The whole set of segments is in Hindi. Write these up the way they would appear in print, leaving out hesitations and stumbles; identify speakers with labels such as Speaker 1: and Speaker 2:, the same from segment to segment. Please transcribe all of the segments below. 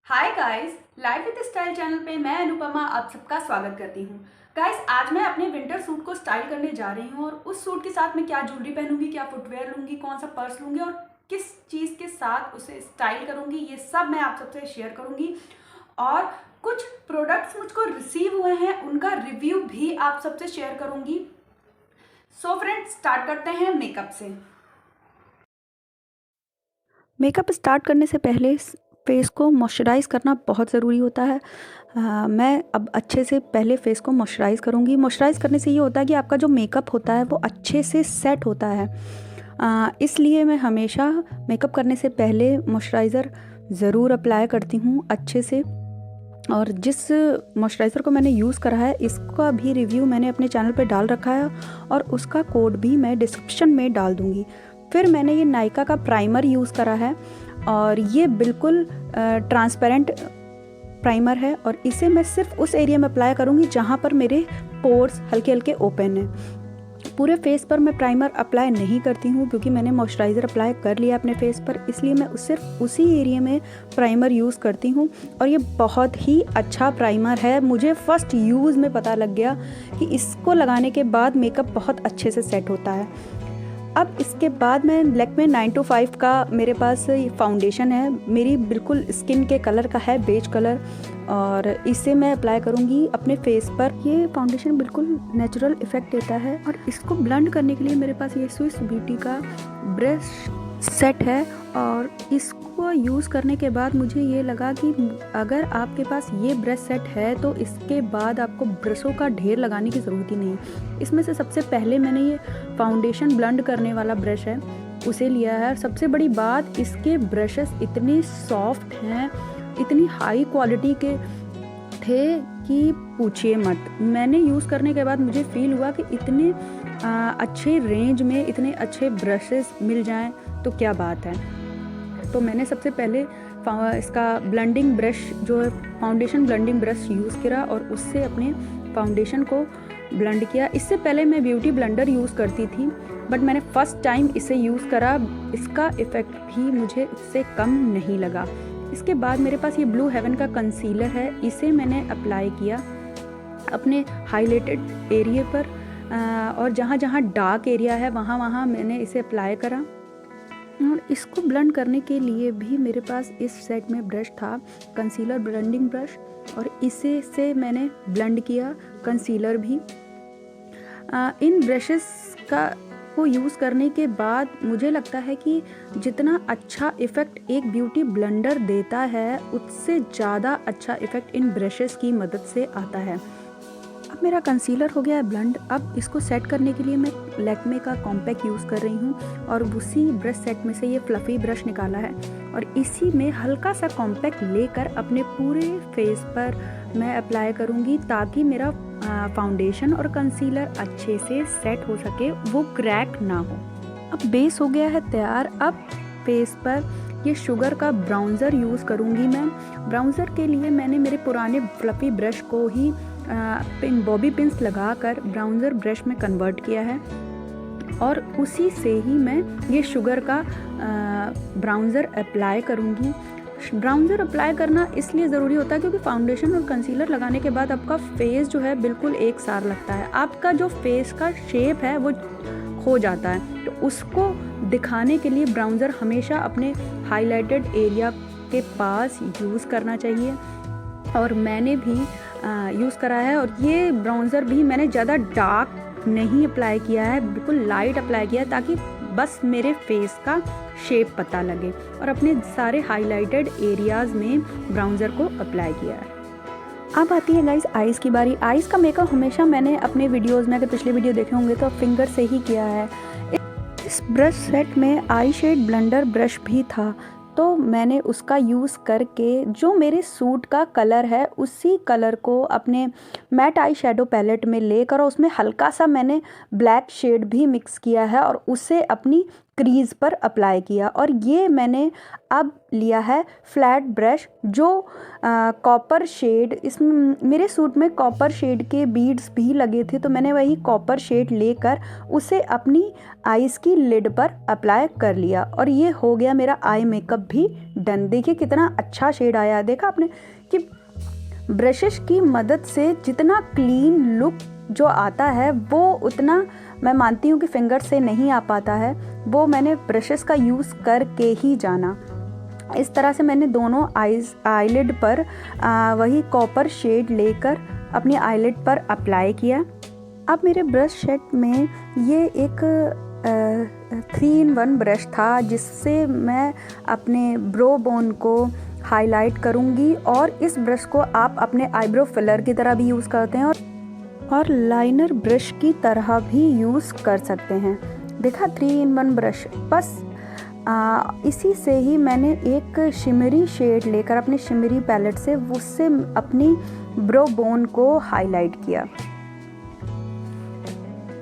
Speaker 1: Hi guys, life with style channel पे मैं अनुपमा आप सबका स्वागत करती हूँ। गाइस, आज मैं अपने विंटर सूट को स्टाइल करने जा रही हूँ और उस सूट के साथ मैं क्या ज्वेलरी पहनूंगी, क्या फुटवेयर लूँगी, कौन सा पर्स लूँगी और किस चीज़ के साथ उसे स्टाइल करूँगी, ये सब मैं आप सबसे शेयर करूँगी। और कुछ प्रोडक्ट्स मुझको रिसीव हुए हैं, उनका रिव्यू भी आप सबसे शेयर करूँगी। सो फ्रेंड्स, स्टार्ट करते हैं मेकअप से।
Speaker 2: मेकअप स्टार्ट करने से पहले फेस को मॉइस्चराइज़ करना बहुत ज़रूरी होता है। मैं अब अच्छे से पहले फेस को मॉइस्चराइज़ करूँगी। मॉइस्चराइज़ करने से ये होता है कि आपका जो मेकअप होता है वो अच्छे से सेट होता है। इसलिए मैं हमेशा मेकअप करने से पहले मॉइस्चराइज़र ज़रूर अप्लाई करती हूँ अच्छे से। और जिस मॉइस्चराइज़र को मैंने यूज़ करा है इसका भी रिव्यू मैंने अपने चैनल पे डाल रखा है और उसका कोड भी मैं डिस्क्रिप्शन में डाल दूँगी। फिर मैंने ये नायका का प्राइमर यूज़ करा है और ये बिल्कुल ट्रांसपेरेंट प्राइमर है और इसे मैं सिर्फ उस एरिया में अप्लाई करूँगी जहाँ पर मेरे पोर्स हल्के हल्के ओपन हैं। पूरे फेस पर मैं प्राइमर अप्लाई नहीं करती हूँ क्योंकि मैंने मॉइस्चराइज़र अप्लाई कर लिया अपने फेस पर, इसलिए मैं सिर्फ उसी एरिया में प्राइमर यूज़ करती हूँ। और ये बहुत ही अच्छा प्राइमर है। मुझे फ़र्स्ट यूज़ में पता लग गया कि इसको लगाने के बाद मेकअप बहुत अच्छे से सेट होता है। अब इसके बाद मैं लैक्मे 925 का मेरे पास फाउंडेशन है, मेरी बिल्कुल स्किन के कलर का है, बेज कलर, और इसे मैं अप्लाई करूँगी अपने फेस पर। ये फाउंडेशन बिल्कुल नेचुरल इफ़ेक्ट देता है और इसको ब्लेंड करने के लिए मेरे पास ये स्विस ब्यूटी का ब्रश सेट है। और इसको यूज़ करने के बाद मुझे ये लगा कि अगर आपके पास ये ब्रश सेट है तो इसके बाद आपको ब्रशों का ढेर लगाने की ज़रूरत ही नहीं। इसमें से सबसे पहले मैंने ये फाउंडेशन ब्लेंड करने वाला ब्रश है उसे लिया है। और सबसे बड़ी बात, इसके ब्रशेस इतने सॉफ्ट हैं, इतनी हाई क्वालिटी के थे कि पूछिए मत। मैंने यूज़ करने के बाद मुझे फ़ील हुआ कि इतने अच्छे रेंज में इतने अच्छे ब्रशेस मिल जाएं तो क्या बात है। तो मैंने सबसे पहले इसका ब्लेंडिंग ब्रश जो है, फाउंडेशन ब्लेंडिंग ब्रश यूज़ करा और उससे अपने फाउंडेशन को ब्लेंड किया। इससे पहले मैं ब्यूटी ब्लेंडर यूज़ करती थी बट मैंने फ़र्स्ट टाइम इसे यूज़ करा। इसका इफ़ेक्ट भी मुझे इससे कम नहीं लगा। इसके बाद मेरे पास ये ब्लू हेवन का कंसीलर है, इसे मैंने अप्लाई किया अपने हाईलाइटेड एरिया पर और जहाँ जहाँ डार्क एरिया है वहाँ मैंने इसे अप्लाई करा। और इसको ब्लेंड करने के लिए भी मेरे पास इस सेट में ब्रश था, कंसीलर ब्लेंडिंग ब्रश, और इसे से मैंने ब्लेंड किया कंसीलर भी। इन ब्रशेस को यूज़ करने के बाद मुझे लगता है कि जितना अच्छा इफ़ेक्ट एक ब्यूटी ब्लेंडर देता है उससे ज़्यादा अच्छा इफ़ेक्ट इन ब्रशेस की मदद से आता है। अब मेरा कंसीलर हो गया है ब्लेंड। अब इसको सेट करने के लिए मैं लैक्मे का कॉम्पैक्ट यूज़ कर रही हूँ और उसी ब्रश सेट में से ये फ्लफ़ी ब्रश निकाला है और इसी में हल्का सा कॉम्पैक्ट लेकर अपने पूरे फेस पर मैं अप्लाई करूँगी ताकि मेरा फाउंडेशन और कंसीलर अच्छे से सेट हो सके, वो क्रैक ना हो। अब बेस हो गया है तैयार। अब फेस पर ये शुगर का ब्राउन्ज़र यूज़ करूँगी मैं। ब्राउन्ज़र के लिए मैंने मेरे पुराने फ्लफ़ी ब्रश को ही बॉबी पिन्स लगाकर ब्राउन्ज़र ब्रश में कन्वर्ट किया है और उसी से ही मैं ये शुगर का ब्राउन्ज़र अप्लाई करूँगी। ब्राउन्ज़र अप्लाई करना इसलिए ज़रूरी होता है क्योंकि फाउंडेशन और कंसीलर लगाने के बाद आपका फेस जो है बिल्कुल एक सार लगता है। आपका जो फेस का शेप है वो खो जाता है, तो उसको दिखाने के लिए ब्राउन्ज़र हमेशा अपने हाईलाइटेड एरिया के पास यूज़ करना चाहिए। और मैंने भी यूज़ करा है और ये ब्राउन्ज़र भी मैंने ज़्यादा डार्क नहीं अप्लाई किया है, बिल्कुल लाइट अप्लाई किया है ताकि बस मेरे फेस का शेप पता लगे, और अपने सारे हाईलाइटेड एरियाज़ में ब्राउन्ज़र को अप्लाई किया है। अब आती है गाइस आइज़ की बारी। आइज़ का मेकअप हमेशा मैंने अपने वीडियोज़ में, अगर पिछले वीडियो देखे होंगे तो फिंगर से ही किया है। इस ब्रश सेट में आई शेड ब्लेंडर ब्रश भी था तो मैंने उसका यूज़ करके जो मेरे सूट का कलर है उसी कलर को अपने मैट आई शेडो पैलेट में लेकर और उसमें हल्का सा मैंने ब्लैक शेड भी मिक्स किया है और उसे अपनी क्रीज़ पर अप्लाई किया। और ये मैंने अब लिया है फ्लैट ब्रश जो कॉपर शेड, इसमें मेरे सूट में कॉपर शेड के बीड्स भी लगे थे, तो मैंने वही कॉपर शेड लेकर उसे अपनी आईज़ की लिड पर अप्लाई कर लिया। और ये हो गया मेरा आई मेकअप भी डन। देखिए कितना अच्छा शेड आया। देखा आपने कि ब्रशेस की मदद से जितना क्लीन लुक जो आता है वो उतना मैं मानती हूँ कि फिंगर से नहीं आ पाता है। वो मैंने ब्रशेस का यूज़ करके ही जाना। इस तरह से मैंने दोनों आईलिड पर वही कॉपर शेड लेकर अपनी आईलिड पर अप्लाई किया। अब मेरे ब्रश सेट में ये एक 3-in-1 ब्रश था जिससे मैं अपने ब्रो बोन को हाईलाइट करूँगी। और इस ब्रश को आप अपने आईब्रो फिलर की तरह भी यूज़ करते हैं और लाइनर ब्रश की तरह भी यूज़ कर सकते हैं। देखा 3-in-1 ब्रश। बस इसी से ही मैंने एक शिमरी शेड लेकर अपने शिमरी पैलेट से उससे अपनी ब्रो बोन को हाईलाइट किया।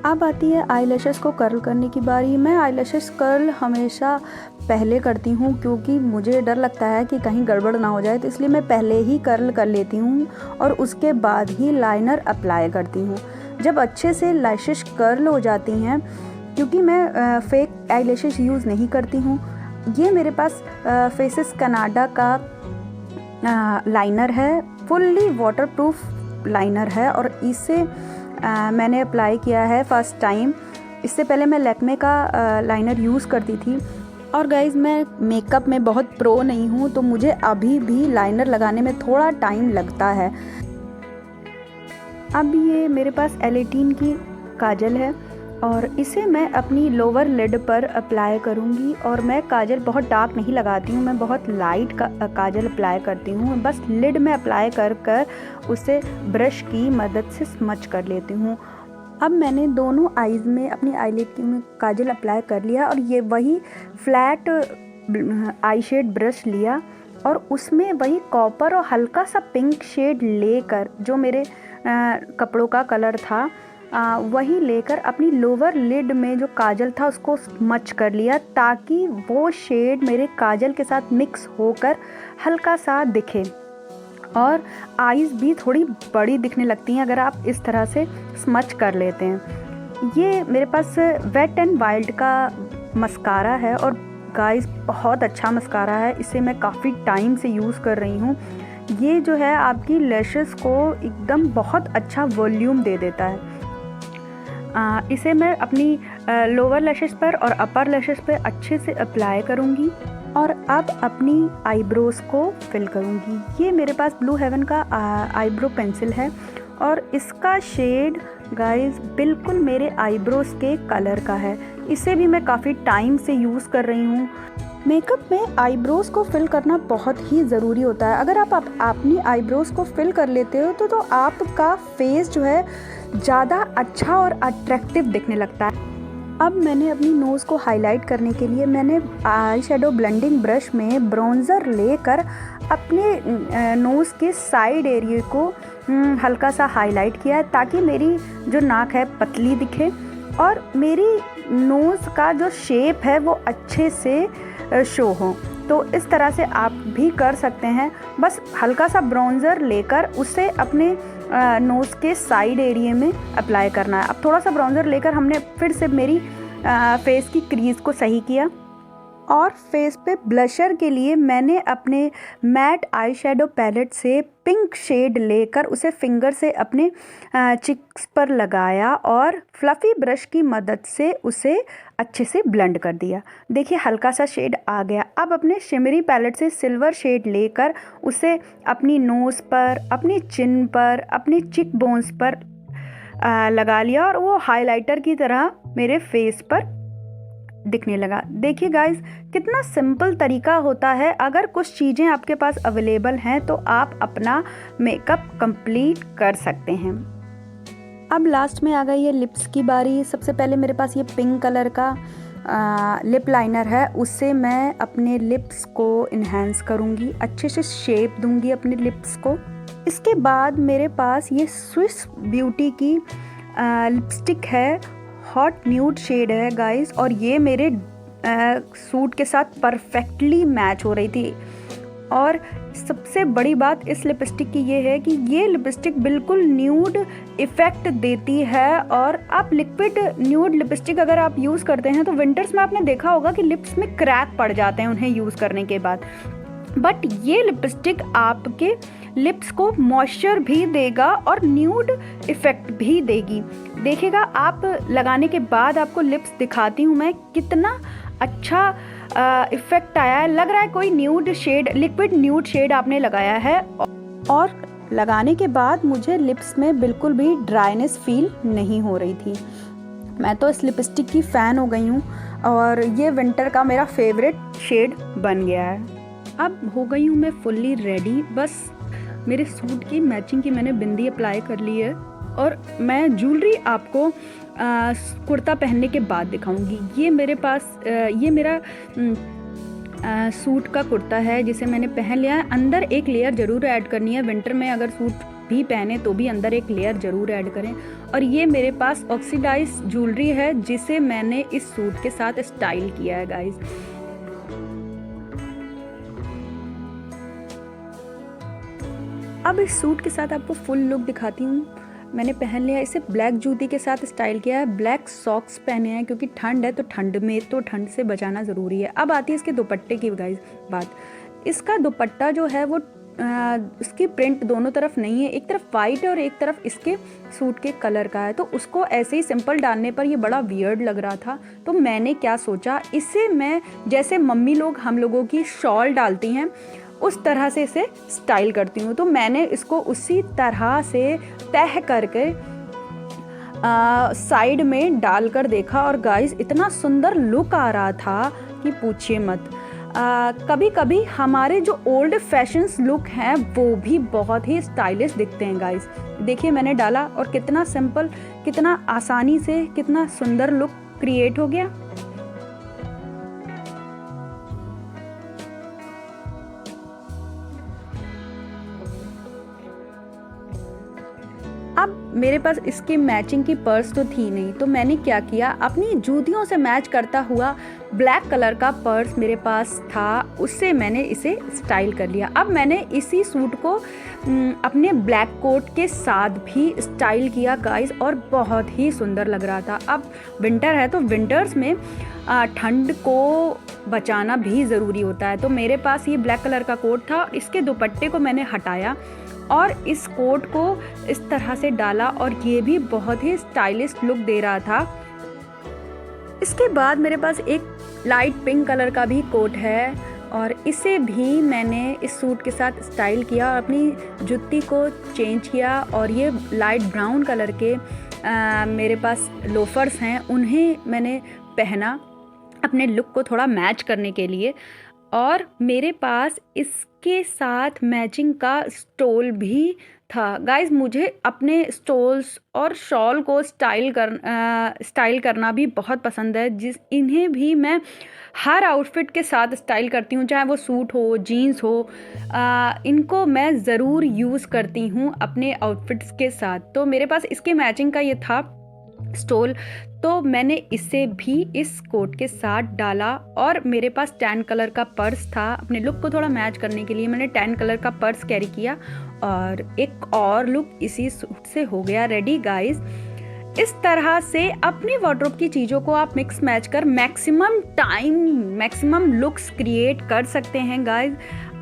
Speaker 2: अब आती है आईलैशेस को कर्ल करने की बारी। मैं आईलैशेस कर्ल हमेशा पहले करती हूँ क्योंकि मुझे डर लगता है कि कहीं गड़बड़ ना हो जाए, तो इसलिए मैं पहले ही कर्ल कर लेती हूँ और उसके बाद ही लाइनर अप्लाई करती हूँ। जब अच्छे से लैशेस कर्ल हो जाती हैं, क्योंकि मैं फेक आईलैशेस यूज़ नहीं करती हूँ। ये मेरे पास फेसेस कनाडा का लाइनर है, फुल्ली वाटरप्रूफ लाइनर है और इसे मैंने अप्लाई किया है फर्स्ट टाइम। इससे पहले मैं लैक्मे का लाइनर यूज़ करती थी। और गाइज़ मैं मेकअप में बहुत प्रो नहीं हूँ, तो मुझे अभी भी लाइनर लगाने में थोड़ा टाइम लगता है। अब ये मेरे पास L18 की काजल है और इसे मैं अपनी लोअर लिड पर अप्लाई करूँगी। और मैं काजल बहुत डार्क नहीं लगाती हूँ, मैं बहुत लाइट काजल अप्लाई करती हूँ। बस लिड में अप्लाई कर उसे ब्रश की मदद से स्मच कर लेती हूँ। अब मैंने दोनों आईज़ में अपनी आईलिड में काजल अप्लाई कर लिया और ये वही फ्लैट आई शेड ब्रश लिया और उसमें वही कॉपर और हल्का सा पिंक शेड लेकर, जो मेरे कपड़ों का कलर था, वही लेकर अपनी लोअर लिड में जो काजल था उसको स्मच कर लिया, ताकि वो शेड मेरे काजल के साथ मिक्स होकर हल्का सा दिखे। और आईज़ भी थोड़ी बड़ी दिखने लगती हैं अगर आप इस तरह से स्मच कर लेते हैं। ये मेरे पास वेट एंड वाइल्ड का मस्कारा है और गाइस बहुत अच्छा मस्कारा है। इसे मैं काफ़ी टाइम से यूज़ कर रही हूँ। ये जो है आपकी लैशेस को एकदम बहुत अच्छा वॉल्यूम दे देता है। इसे मैं अपनी लोअर लैशेस पर और अपर लैशेस पर अच्छे से अप्लाई करूँगी और अब अपनी आईब्रोज़ को फिल करूँगी। ये मेरे पास ब्लू हेवन का आईब्रो पेंसिल है और इसका शेड गाइस बिल्कुल मेरे आईब्रोज़ के कलर का है। इसे भी मैं काफ़ी टाइम से यूज़ कर रही हूँ। मेकअप में आईब्रोज़ को फिल करना बहुत ही ज़रूरी होता है। अगर आप अपनी आईब्रोज़ को फिल कर लेते हो तो आपका फेस जो है ज़्यादा अच्छा और अट्रैक्टिव दिखने लगता है। अब मैंने अपनी नोज़ को हाईलाइट करने के लिए मैंने आई शेडो ब्लेंडिंग ब्रश में ब्राउन्ज़र लेकर अपने नोज़ के साइड एरिया को हल्का सा हाईलाइट किया है, ताकि मेरी जो नाक है पतली दिखे और मेरी नोज़ का जो शेप है वो अच्छे से शो हो। तो इस तरह से आप भी कर सकते हैं। बस हल्का सा ब्राउन्ज़र लेकर उसे अपने नोज़ के साइड एरिया में अप्लाई करना है। अब थोड़ा सा ब्राउन्ज़र लेकर हमने फिर से मेरी फेस की क्रीज़ को सही किया और फेस पे ब्लशर के लिए मैंने अपने मैट आई शेडो पैलेट से पिंक शेड लेकर उसे फिंगर से अपने चिक्स पर लगाया और फ्लफ़ी ब्रश की मदद से उसे अच्छे से ब्लेंड कर दिया। देखिए हल्का सा शेड आ गया। अब अपने शिमरी पैलेट से सिल्वर शेड लेकर उसे अपनी नोज़ पर, अपनी चिन पर, अपनी चिक बोन्स पर लगा लिया और वो हाइलाइटर की तरह मेरे फेस पर दिखने लगा। देखिए गाइस कितना सिंपल तरीका होता है। अगर कुछ चीज़ें आपके पास अवेलेबल हैं तो आप अपना मेकअप कंप्लीट कर सकते हैं। अब लास्ट में आ गई है लिप्स की बारी। सबसे पहले मेरे पास ये पिंक कलर का लिप लाइनर है, उससे मैं अपने लिप्स को इन्हेंस करूँगी, अच्छे से शेप दूँगी अपने लिप्स को। इसके बाद मेरे पास ये स्विस ब्यूटी की लिपस्टिक है, हॉट न्यूड शेड है गाइस, और ये मेरे सूट के साथ परफेक्टली मैच हो रही थी। और सबसे बड़ी बात इस लिपस्टिक की ये है कि ये लिपस्टिक बिल्कुल न्यूड इफ़ेक्ट देती है। और आप लिक्विड न्यूड लिपस्टिक अगर आप यूज़ करते हैं तो विंटर्स में आपने देखा होगा कि लिप्स में क्रैक पड़ जाते हैं उन्हें यूज़ करने के बाद, बट ये लिपस्टिक आपके लिप्स को मॉइस्चर भी देगा और न्यूड इफ़ेक्ट भी देगी। देखिएगा आप लगाने के बाद, आपको लिप्स दिखाती हूँ मैं, कितना अच्छा इफ़ेक्ट आया है। लग रहा है कोई nude shade, liquid nude shade आपने लगाया है। और लगाने के बाद मुझे लिप्स में बिल्कुल भी ड्राइनेस फील नहीं हो रही थी। मैं तो इस लिपस्टिक की फ़ैन हो गई हूँ और ये विंटर का मेरा फेवरेट शेड बन गया है। अब हो गई हूँ मैं फुल्ली रेडी। बस मेरे सूट की मैचिंग की मैंने बिंदी अप्लाई कर ली है और मैं ज्वेलरी आपको कुर्ता पहनने के बाद दिखाऊंगी। ये मेरे पास ये मेरा सूट का कुर्ता है जिसे मैंने पहन लिया है। अंदर एक लेयर ज़रूर ऐड करनी है। विंटर में अगर सूट भी पहने तो भी अंदर एक लेयर ज़रूर ऐड करें। और ये मेरे पास ऑक्सीडाइज ज्वेलरी है जिसे मैंने इस सूट के साथ स्टाइल किया है गाइस। अब इस सूट के साथ आपको फुल लुक दिखाती हूँ। मैंने पहन लिया, इसे ब्लैक जूती के साथ स्टाइल किया है। ब्लैक सॉक्स पहने हैं क्योंकि ठंड है, तो ठंड में तो ठंड से बचाना ज़रूरी है। अब आती है इसके दुपट्टे की गाइस बात। इसका दुपट्टा जो है वो इसकी प्रिंट दोनों तरफ नहीं है, एक तरफ वाइट है और एक तरफ इसके सूट के कलर का है। तो उसको ऐसे ही सिंपल डालने पर ये बड़ा वियर्ड लग रहा था। तो मैंने क्या सोचा, इसे मैं जैसे मम्मी लोग हम लोगों की शॉल डालती हैं उस तरह से इसे स्टाइल करती हूँ। तो मैंने इसको उसी तरह से तह करके साइड में डालकर देखा और गाइस इतना सुंदर लुक आ रहा था कि पूछिए मत। कभी कभी हमारे जो ओल्ड फैशंस लुक हैं वो भी बहुत ही स्टाइलिश दिखते हैं गाइस। देखिए मैंने डाला और कितना सिंपल, कितना आसानी से, कितना सुंदर लुक क्रिएट हो गया। अब मेरे पास इसकी मैचिंग की पर्स तो थी नहीं, तो मैंने क्या किया, अपनी जूतियों से मैच करता हुआ ब्लैक कलर का पर्स मेरे पास था, उससे मैंने इसे स्टाइल कर लिया। अब मैंने इसी सूट को अपने ब्लैक कोट के साथ भी स्टाइल किया गाइस और बहुत ही सुंदर लग रहा था। अब विंटर है तो विंटर्स में ठंड को बचाना भी ज़रूरी होता है। तो मेरे पास ये ब्लैक कलर का कोट था, इसके दुपट्टे को मैंने हटाया और इस कोट को इस तरह से डाला और ये भी बहुत ही स्टाइलिश लुक दे रहा था। इसके बाद मेरे पास एक लाइट पिंक कलर का भी कोट है और इसे भी मैंने इस सूट के साथ स्टाइल किया और अपनी जुत्ती को चेंज किया। और ये लाइट ब्राउन कलर के मेरे पास लोफर्स हैं, उन्हें मैंने पहना अपने लुक को थोड़ा मैच करने के लिए। और मेरे पास इसके साथ मैचिंग का स्टोल भी था। गाइस मुझे अपने स्टोल्स और शॉल को स्टाइल करना भी बहुत पसंद है, इन्हें भी मैं हर आउटफिट के साथ स्टाइल करती हूँ, चाहे वो सूट हो, जीन्स हो, इनको मैं ज़रूर यूज़ करती हूँ अपने आउटफिट्स के साथ। तो मेरे पास इसके मैचिंग का ये था स्टोल, तो मैंने इसे भी इस कोट के साथ डाला। और मेरे पास टैन कलर का पर्स था, अपने लुक को थोड़ा मैच करने के लिए मैंने टैन कलर का पर्स कैरी किया और एक और लुक इसी सूट से हो गया रेडी गाइस। इस तरह से अपनी वार्डरोब की चीज़ों को आप मिक्स मैच कर मैक्सिमम लुक्स क्रिएट कर सकते हैं गाइस।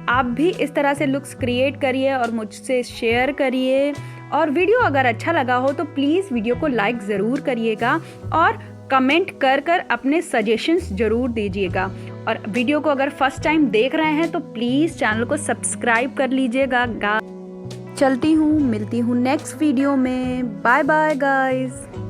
Speaker 2: आप भी इस तरह से लुक्स क्रिएट करिए और मुझसे शेयर करिए। और वीडियो अगर अच्छा लगा हो तो प्लीज़ वीडियो को लाइक ज़रूर करिएगा और कमेंट कर अपने सजेशंस ज़रूर दीजिएगा। और वीडियो को अगर फर्स्ट टाइम देख रहे हैं तो प्लीज़ चैनल को सब्सक्राइब कर लीजिएगा। चलती हूँ, मिलती हूँ नेक्स्ट वीडियो में। Bye bye guys.